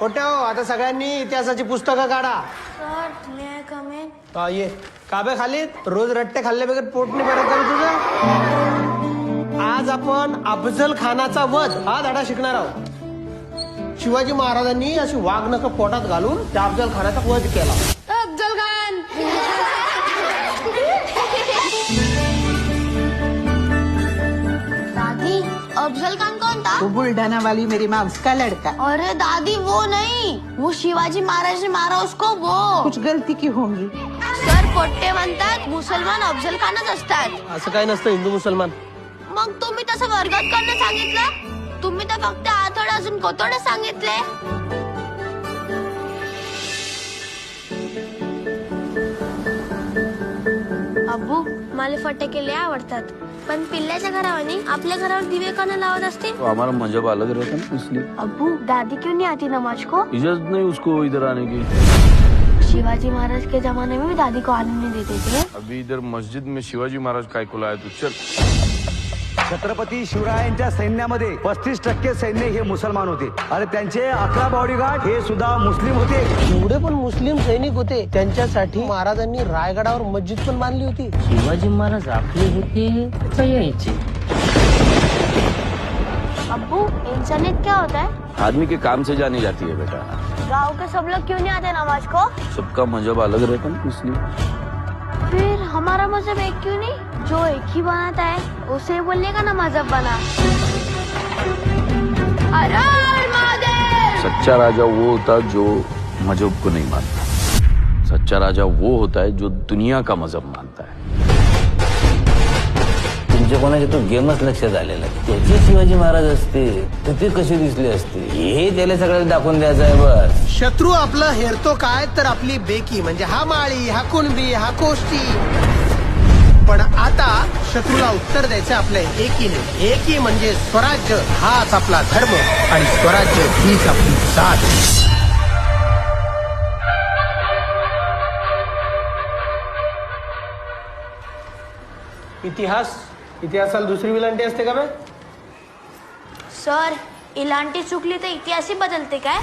कोट्या हो, आता सगळ्यांनी इतिहासाची पुस्तकं काढा. Sir may I come in? हा ये. काबे खालीत रोज रट्टे खाल्ल्याबगैर पोट नाही भरत का तुझं? आज आपण अफजल खानाचा वध हा धडा शिकणार आहोत. शिवाजी महाराजांनी अशी वाघनखं पोटात घालून त्या अफजल खानाचा वध केला. अफजल खान. दादी अफजल खान कौन था? वो बुल्ढाना वाली मेरी माँ उसका लड़का. अरे दादी वो नहीं, वो शिवाजी महाराज ने मारा उसको वो. कुछ गलती की होंगी. सर पोट्टे म्हणतात मुसलमान अफजल खानच असतात. असं काय नसतं हिंदू मुसलमान. मग तुम्ही तसं वर्गात करणं सांगितलं? तुम्ही तर फक्त आथोडे अजून कोतोडे सांगितले. अब्बू मला फटाके लय आवडतात, पण पिल्ल्याच्या घरावानी आपल्या घरावर दिवे का लावत असते? तो हमारा मजहब अलग रहता है इसलिए. अब्बू दादी क्यों नहीं आती नमाज को? इजाजत नहीं उसको इधर आने की. शिवाजी महाराज के जमाने में भी दादी को आने नहीं देते थे. अभी इधर मस्जिद में शिवाजी महाराज काय को लाया तू चल. छत्रपती शिवरायांच्या सैन्यामध्ये 35% सैन्य हे मुसलमान होते आणि त्यांचे 11 बॉडीगार्ड हे सुद्धा मुस्लिम होते. एवढे पण मुस्लिम सैनिक होते, त्यांच्यासाठी महाराजांनी रायगडावर मस्जिद पण बांधली होती. शिवाजी महाराज आपले होते का यायचे? अब्बू इंसानियत क्या होता है? आदमी के काम से जानी जाती है बेटा. गाँव के सब लोग क्यों नहीं आते नमाज को? सबका मजहब अलग रहता है इसलिए. फिर हमारा मजहब एक क्यों नहीं? जो एक ही बनाता है उसे बोलने का ना मजहब बना. हर हर महादेव. सच्चा राजा वो होता जो मजहब को नहीं मानता. सच्चा राजा वो होता है जो दुनिया का मजहब मानता है. तुमच्या कोणाच्या तो गेमच लक्षात आलेला आहे. त्याचे शिवाजी महाराज असते तर ते कसे दिसले असते हे त्याला सगळ्याला दाखवून द्यायचं आहे. बस शत्रू आपलं हेरतो काय तर आपली बेकी, म्हणजे हा माळी, हा कुणबी, हा कोष्टी. पण आता शत्रूला उत्तर द्यायचं आपल्या एकीने. एकी म्हणजे स्वराज्य हाच आपला धर्म आणि स्वराज्य हीच आपली जात. इतिहासाला दुसरी विलांटी असते का बे? सर इलांटी चुकली तर इतिहासही बदलते काय?